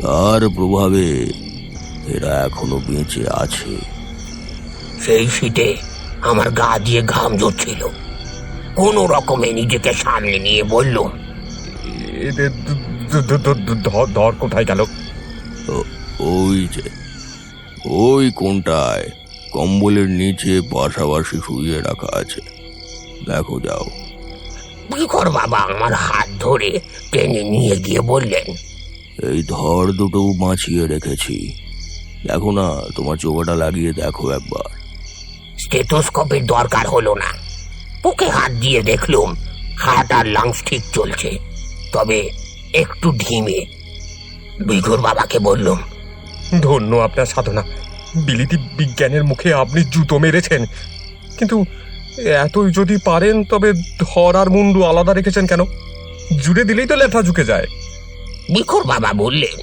তার প্রভাবে এরা এখনো বেঁচে আছে। সেই শীতে আমার গা দিয়ে ঘাম ঝরছিল, কোনো রকমে নিজেকে সামলে নিয়ে বললুম, এদের ধর কোথায় গেল? ওই যে ওই কোনটায় কম্বলের নিচে পাশাপাশি শুয়ে রাখা আছে, দেখো যাও। বিকর বাবা আমার হাত ধরে টেনে নিয়ে গিয়ে বললেন, এই ধর দুটো বাঁচিয়ে রেখেছি, দেখো না, তোমার চোখটা লাগিয়ে দেখো একবার। স্টেথোস্কোপের দরকার হলো না, বুকে হাত দিয়ে দেখলুম হার্ট আর লাংস ঠিক চলছে, তবে একটু ধিমে। বিঘুর বাবাকে বললুম, ধন্য আপনার সাধনা, বিলিতি বিজ্ঞানের মুখে আপনি জুতো মেরেছেন। কিন্তু এতই যদি পারেন তবে ধর আর মুন্ডু আলাদা রেখেছেন কেন? জুড়ে দিলেই তো লেঠা ঝুঁকে যায়। বিঘুর বাবা বললেন,